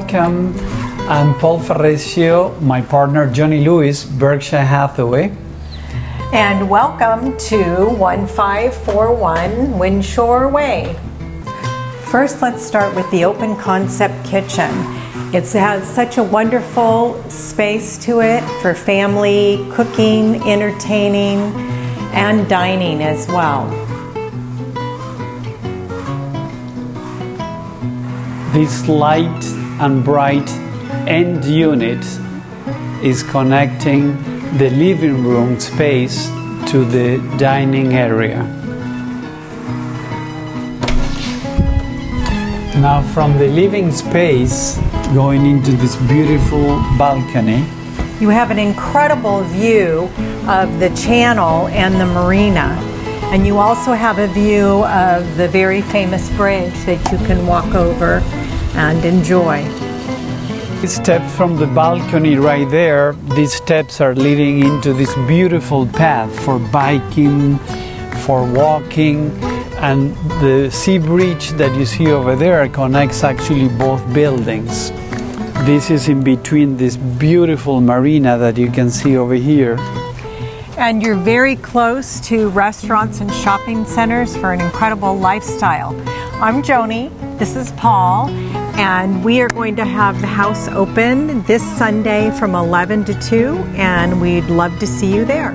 welcome. I'm Paul Ferrecio, my partner Johnny Lewis, Berkshire Hathaway. And welcome to 1541 Windshore Way. First, let's start with the open concept kitchen. It has such a wonderful space to it for family, cooking, entertaining, and dining as well. This light and bright end unit is connecting the living room space to the dining area. Now from the living space going into this beautiful balcony, you have an incredible view of the channel and the marina. And you also have a view of the very famous bridge that you can walk over and enjoy. These steps from the balcony right there, these steps are leading into this beautiful path for biking, for walking, and the sea bridge that you see over there connects actually both buildings. This is in between this beautiful marina that you can see over here. And you're very close to restaurants and shopping centers for an incredible lifestyle. I'm Joni, this is Paul, and we are going to have the house open this Sunday from 11 to 2, and we'd love to see you there.